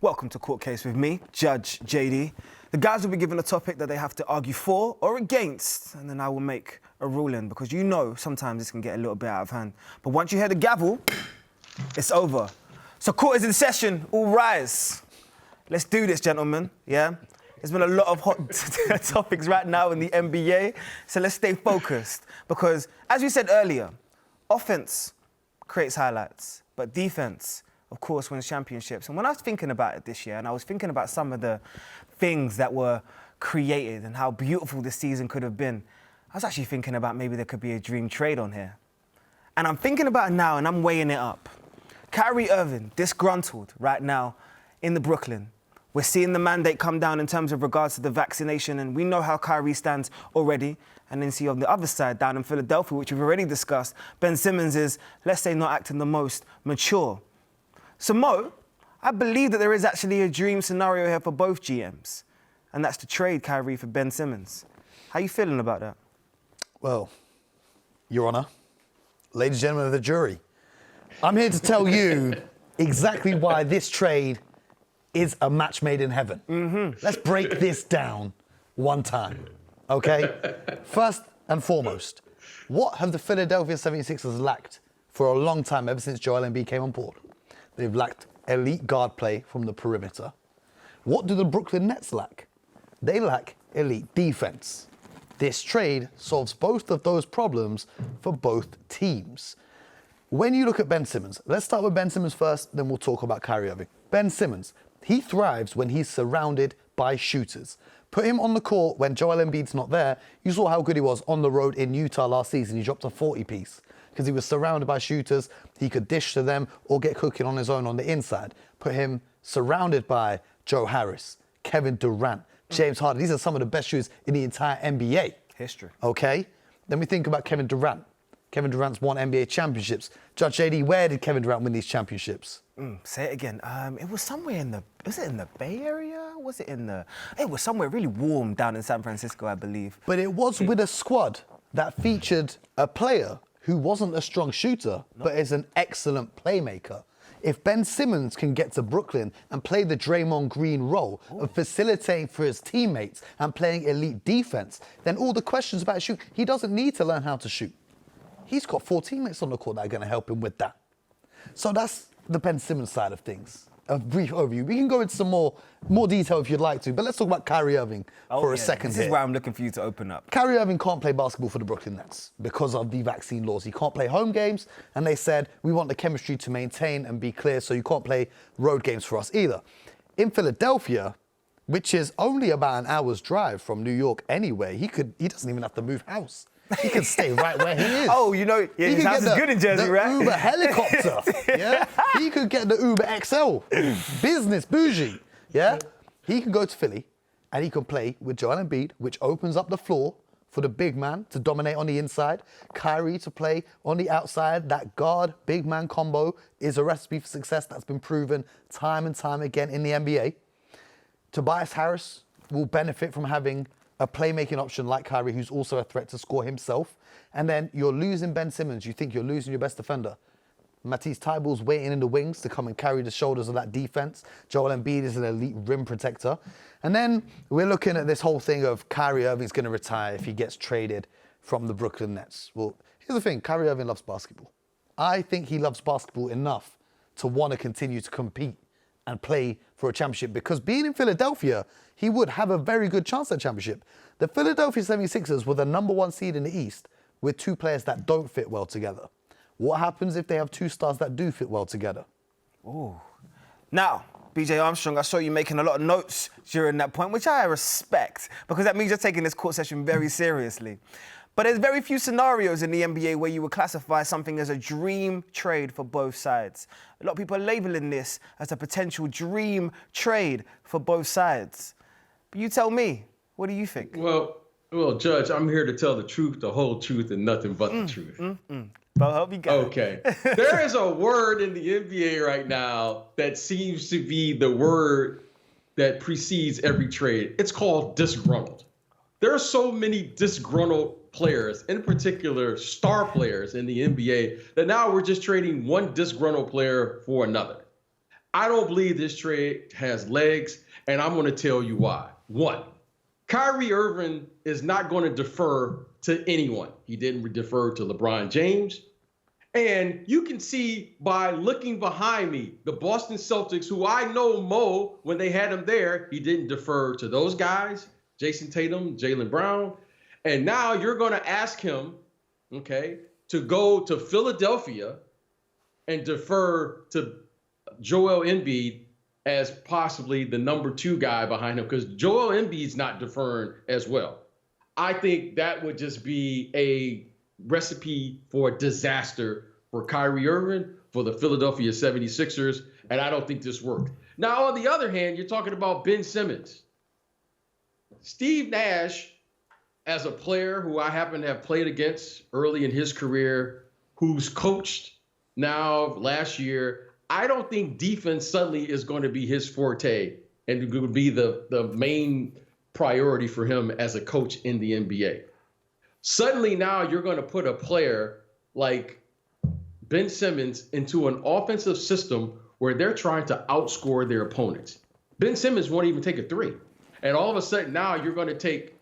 Welcome to Court Case with me, Judge Jaydee. The guys will be given a topic that they have to argue for or against, and then I will make a ruling, because you know sometimes this can get a little bit out of hand. But once you hear the gavel, it's over. So court is in session, all rise. Let's do this, gentlemen, yeah? There's been a lot of hot topics right now in the NBA, so let's stay focused. Because, as we said earlier, offense creates highlights, but defense, of course, wins championships. And when I was thinking about it this year, and I was thinking about some of the things that were created and how beautiful this season could have been, I was actually thinking about maybe there could be a dream trade on here. And I'm thinking about it now, and I'm weighing it up. Kyrie Irving, disgruntled right now in the Brooklyn. We're seeing the mandate come down in terms of regards to the vaccination, and we know how Kyrie stands already. And then see on the other side, down in Philadelphia, which we've already discussed, Ben Simmons is, let's say, not acting the most mature. So, Mo, I believe that there is actually a dream scenario here for both GMs, and that's to trade Kyrie for Ben Simmons. How you feeling about that? Well, Your Honor, ladies and gentlemen of the jury, I'm here to tell you exactly why this trade is a match made in heaven. Let's break this down one time, okay? First and foremost, what have the Philadelphia 76ers lacked for a long time ever since Joel Embiid came on board? They've lacked elite guard play from the perimeter. What do the Brooklyn Nets lack? They lack elite defense. This trade solves both of those problems for both teams. When you look at Ben Simmons, let's start with Ben Simmons first, then we'll talk about Kyrie Irving. Ben Simmons, he thrives when he's surrounded by shooters. Put him on the court when Joel Embiid's not there. You saw how good he was on the road in Utah last season. He dropped a 40-piece because he was surrounded by shooters. He could dish to them or get cooking on his own on the inside. Put him surrounded by Joe Harris, Kevin Durant, James Harden. These are some of the best shooters in the entire NBA. History. Okay? Then we think about Kevin Durant. Kevin Durant's won NBA championships. Judge Jaydee, where did Kevin Durant win these championships? Say it again. It was somewhere was it in the Bay Area? It was somewhere really warm down in San Francisco, I believe. But it was with a squad that featured a player who wasn't a strong shooter, but is an excellent playmaker. If Ben Simmons can get to Brooklyn and play the Draymond Green role of facilitating for his teammates and playing elite defense, then all the questions about shoot, he doesn't need to learn how to shoot. He's got 4 teammates on the court that are going to help him with that. So that's the Ben Simmons side of things. A brief overview. We can go into some more detail if you'd like to, but let's talk about Kyrie Irving for a second This here. is where I'm looking for you to open up. Kyrie Irving can't play basketball for the Brooklyn Nets because of the vaccine laws. He can't play home games, and they said, we want the chemistry to maintain and be clear, so you can't play road games for us either. In Philadelphia, which is only about an hour's drive from New York anyway, he doesn't even have to move house. He can stay right where he is. Oh, you know, yeah, his house is good in Jersey, right? The Uber helicopter, yeah? He could get the Uber XL, business, bougie, yeah? He can go to Philly and he can play with Joel Embiid, which opens up the floor for the big man to dominate on the inside, Kyrie to play on the outside. That guard-big man combo is a recipe for success that's been proven time and time again in the NBA. Tobias Harris will benefit from having a playmaking option like Kyrie, who's also a threat to score himself. And then you're losing Ben Simmons. You think you're losing your best defender. Matisse Thybulle's waiting in the wings to come and carry the shoulders of that defense. Joel Embiid is an elite rim protector. And then we're looking at this whole thing of Kyrie Irving's going to retire if he gets traded from the Brooklyn Nets. Well, here's the thing. Kyrie Irving loves basketball. I think he loves basketball enough to want to continue to compete and play for a championship, because being in Philadelphia, he would have a very good chance at championship. The Philadelphia 76ers were the #1 seed in the East with 2 players that don't fit well together. What happens if they have 2 stars that do fit well together? Ooh. Now, BJ Armstrong, I saw you making a lot of notes during that point, which I respect, because that means you're taking this court session very seriously. But there's very few scenarios in the NBA where you would classify something as a dream trade for both sides. A lot of people are labeling this as a potential dream trade for both sides. But you tell me, what do you think? Well, Judge, I'm here to tell the truth, the whole truth, and nothing but the truth. But help me go. Okay. There is a word in the NBA right now that seems to be the word that precedes every trade. It's called disgruntled. There are so many disgruntled players, in particular star players in the NBA, that now we're just trading one disgruntled player for another. I don't believe this trade has legs, and I'm going to tell you why. One, Kyrie Irving is not going to defer to anyone. He didn't defer to LeBron James. And you can see by looking behind me, the Boston Celtics, who I know Mo, when they had him there, he didn't defer to those guys, Jason Tatum, Jaylen Brown. And now you're going to ask him, okay, to go to Philadelphia and defer to Joel Embiid as possibly the number 2 guy behind him, because Joel Embiid's not deferring as well. I think that would just be a recipe for disaster for Kyrie Irving, for the Philadelphia 76ers, and I don't think this worked. Now, on the other hand, you're talking about Ben Simmons. Steve Nash, as a player who I happen to have played against early in his career, who's coached now last year, I don't think defense suddenly is going to be his forte and it would be the main priority for him as a coach in the NBA. Suddenly now you're going to put a player like Ben Simmons into an offensive system where they're trying to outscore their opponents. Ben Simmons won't even take a 3. And all of a sudden now you're going to take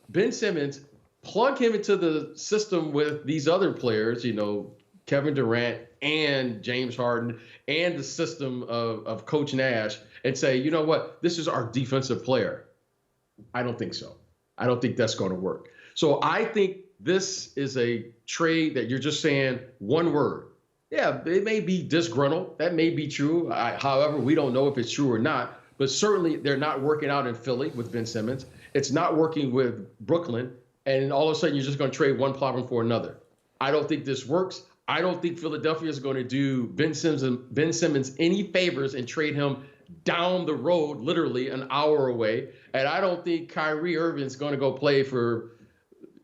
Ben Simmons, plug him into the system with these other players, Kevin Durant and James Harden and the system of Coach Nash, and say, you know what, this is our defensive player. I don't think so. I don't think that's going to work. So I think this is a trade that you're just saying one word. Yeah, it may be disgruntled. That may be true. However, we don't know if it's true or not. But certainly they're not working out in Philly with Ben Simmons. It's not working with Brooklyn. And all of a sudden, you're just going to trade one problem for another. I don't think this works. I don't think Philadelphia is going to do Ben Simmons any favors and trade him down the road, literally an hour away. And I don't think Kyrie Irving is going to go play for,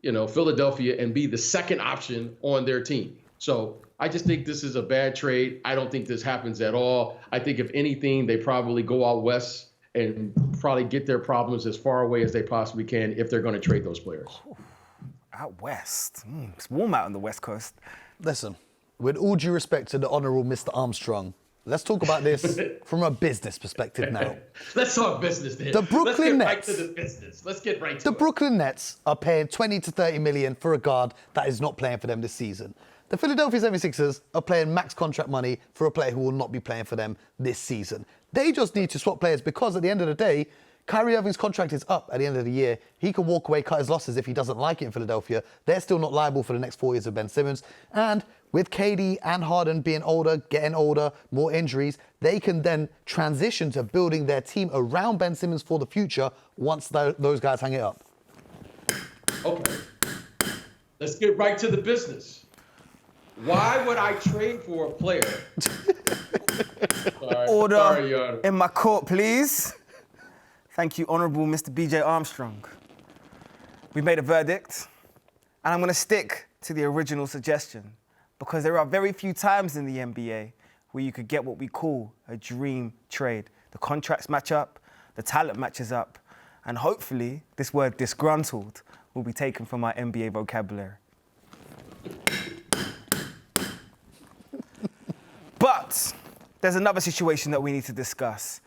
Philadelphia and be the second option on their team. So I just think this is a bad trade. I don't think this happens at all. I think if anything, they probably go out west and probably get their problems as far away as they possibly can if they're going to trade those players. Out west. It's warm out on the West Coast. Listen, with all due respect to the Honourable Mr. Armstrong, let's talk about this from a business perspective now. Let's talk business then. The Brooklyn Nets. Let's get right to the business. Let's get right to it. The Brooklyn Nets are paying 20 to 30 million for a guard that is not playing for them this season. The Philadelphia 76ers are playing max contract money for a player who will not be playing for them this season. They just need to swap players because at the end of the day, Kyrie Irving's contract is up at the end of the year. He can walk away, cut his losses if he doesn't like it in Philadelphia. They're still not liable for the next 4 years of Ben Simmons. And with KD and Harden being older, getting older, more injuries, they can then transition to building their team around Ben Simmons for the future once those guys hang it up. Okay. Let's get right to the business. Why would I trade for a player? Order in my court, please. Thank you, Honourable Mr. BJ Armstrong. We've made a verdict, and I'm going to stick to the original suggestion because there are very few times in the NBA where you could get what we call a dream trade. The contracts match up, the talent matches up, and hopefully this word disgruntled will be taken from our NBA vocabulary. But there's another situation that we need to discuss.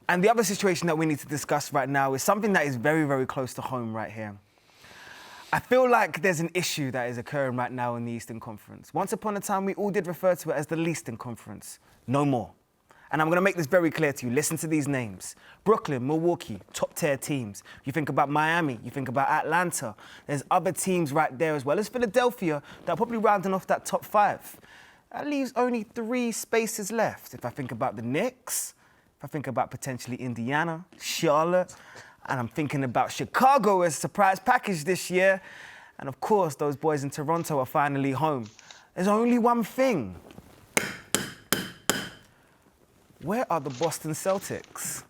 And the other situation that we need to discuss right now is something that is very, very close to home right here. I feel like there's an issue that is occurring right now in the Eastern Conference. Once upon a time, we all did refer to it as the Leaston Conference. No more. And I'm going to make this very clear to you. Listen to these names. Brooklyn, Milwaukee, top-tier teams. You think about Miami, you think about Atlanta. There's other teams right there as well as Philadelphia that are probably rounding off that top 5. That leaves only 3 spaces left. If I think about the Knicks, if I think about potentially Indiana, Charlotte, and I'm thinking about Chicago as a surprise package this year, and of course, those boys in Toronto are finally home. There's only one thing. Where are the Boston Celtics?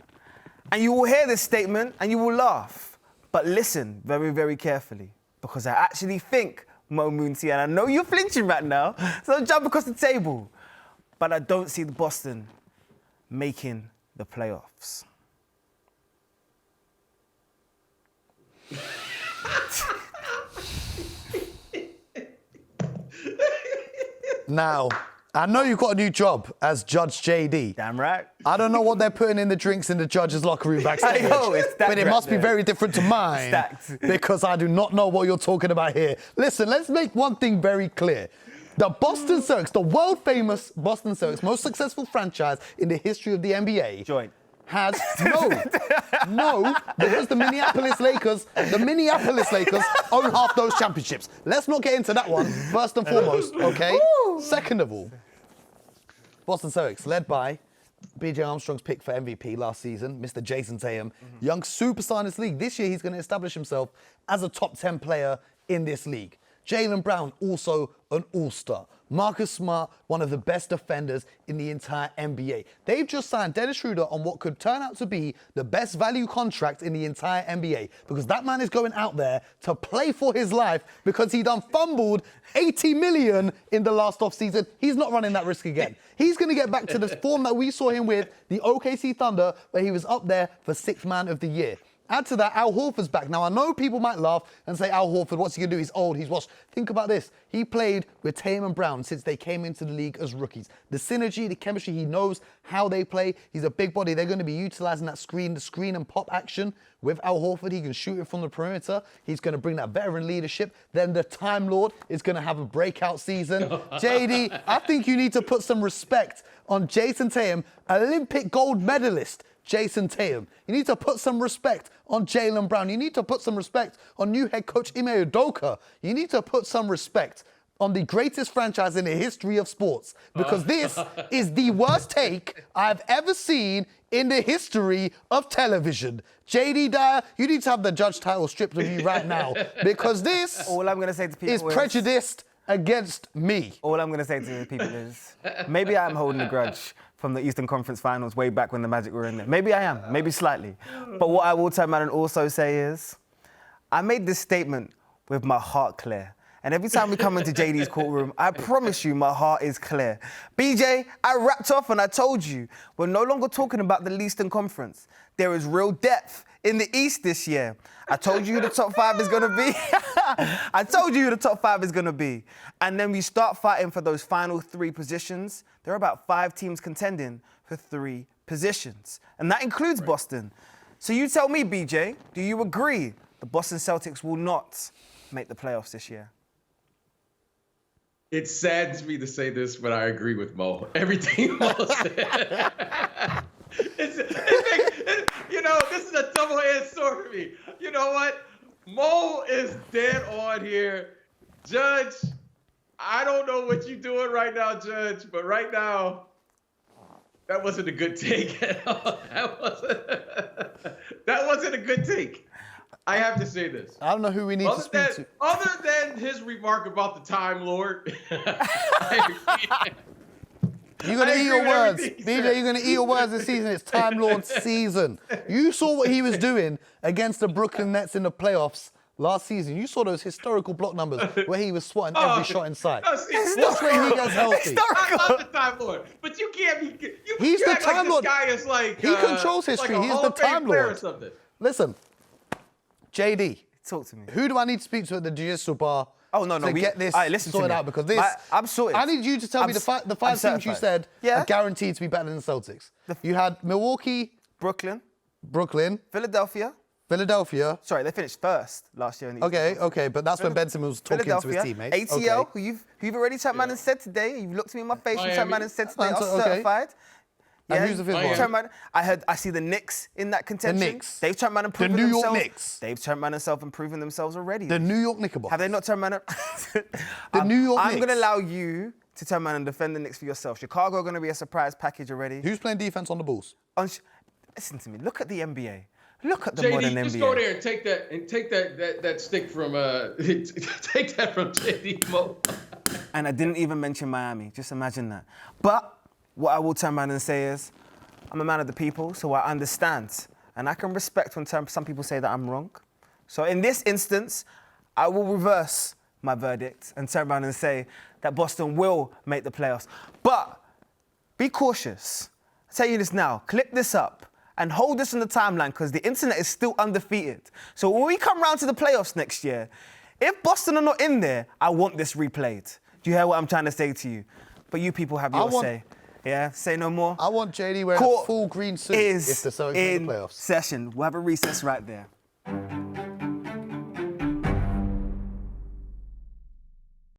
And you will hear this statement and you will laugh, but listen very, very carefully, because I actually think Mooncey, and I know you're flinching right now, so don't jump across the table. But I don't see the Boston making the playoffs. Now, I know you've got a new job as Judge Jaydee. Damn right. I don't know what they're putting in the drinks in the judge's locker room backstage, It's but it must be there. very different to mine Stacked. because I do not know what you're talking about here. Listen, let's make one thing very clear. The Boston Celtics, the world-famous Boston Celtics, most successful franchise in the history of the NBA, Joint. has no, because the Minneapolis Lakers own half those championships. Let's not get into that one first and foremost, okay? Second of all, Boston Celtics, led by B.J. Armstrong's pick for MVP last season, Mr. Jason Tatum, young superstar in this league. This year, he's going to establish himself as a top 10 player in this league. Jaylen Brown, also an all-star. Marcus Smart, one of the best defenders in the entire NBA. They've just signed Dennis Schroeder on what could turn out to be the best value contract in the entire NBA because that man is going out there to play for his life because he done fumbled $80 million in the last offseason. He's not running that risk again. He's going to get back to the form that we saw him with, the OKC Thunder, where he was up there for 6th man of the year. Add to that, Al Horford's back. Now, I know people might laugh and say, Al Horford, what's he going to do? He's old, he's washed. Think about this. He played with Tatum and Brown since they came into the league as rookies. The synergy, the chemistry, he knows how they play. He's a big body. They're going to be utilizing that the screen and pop action with Al Horford. He can shoot it from the perimeter. He's going to bring that veteran leadership. Then the Time Lord is going to have a breakout season. JD, I think you need to put some respect on Jason Tatum, Olympic gold medalist. Jason Tatum. You need to put some respect on Jaylen Brown. You need to put some respect on new head coach Ime Udoka. You need to put some respect on the greatest franchise in the history of sports because this is the worst take I've ever seen in the history of television. JD Dyer, you need to have the judge title stripped of you right now because this All I'm going to say to people is prejudiced against me. All I'm going to say to people is maybe I'm holding a grudge from the Eastern Conference Finals way back when the Magic were in there. Maybe I am, maybe slightly. But what I will turn around and also say is I made this statement with my heart clear. And every time we come into JD's courtroom, I promise you my heart is clear. BJ, I wrapped off and I told you, we're no longer talking about the Eastern Conference. There is real depth in the East this year. I told you who the top 5 is going to be. I told you who the top 5 is going to be. And then we start fighting for those final 3 positions. There are about 5 teams contending for 3 positions. And that includes Boston. So you tell me, BJ, do you agree the Boston Celtics will not make the playoffs this year? It saddens me to say this, but I agree with Mo. Everything Mo said. This is a double-edged sword for me. You know what? Mo is dead on here. Judge, I don't know what you're doing right now, Judge, but right now, that wasn't a good take at all. That wasn't a good take. I have to say this. I don't know who we need to speak to. Other than his remark about the Time Lord, You're going to eat your words. BJ, you're going to eat your words this season. It's Time Lord season. You saw what he was doing against the Brooklyn Nets in the playoffs last season. You saw those historical block numbers where he was swatting every shot in sight. Watch when he gets healthy. I love the Time Lord, but you can't be. He's the Time Lord. This guy is like. He controls history. Like He's the Time Lord. Listen, JD. Talk to me. Who do I need to speak to at the judicial bar? Oh, no. To get this sorted out because this. I'm sorted. I need you to tell me the 5 teams you said are guaranteed to be better than the Celtics. You had Milwaukee, Brooklyn, Philadelphia. Sorry, they finished first last year in the East. Okay, but that's when Ben Simmons was talking to his teammates. ATL, who you've already turned around and said today, you've looked me in my face, you turned around and said today, are certified. And who's the fifth one? I see the Knicks in that contention. The Knicks. They've turned around and proven themselves. The New York Knicks. They've turned around and improving themselves already. The New York Knickerbockers. Have they not turned around? The New York Knicks. I'm going to allow you to turn around and defend the Knicks for yourself. Chicago are going to be a surprise package already. Who's playing defense on the Bulls? Listen to me. Look at the NBA. Look at the modern NBA. Just go there and take that stick from take that from JD Mo. And I didn't even mention Miami. Just imagine that. But what I will turn around and say is, I'm a man of the people, so I understand. And I can respect when some people say that I'm wrong. So in this instance, I will reverse my verdict and turn around and say that Boston will make the playoffs. But be cautious. I'll tell you this now. Clip this up and hold this on the timeline because the internet is still undefeated. So when we come round to the playoffs next year, if Boston are not in there, I want this replayed. Do you hear what I'm trying to say to you? but you people have your say. Yeah, say no more. I want JD wearing Court a full green suit is if the Celtics make in the playoffs. session. We'll have a recess right there.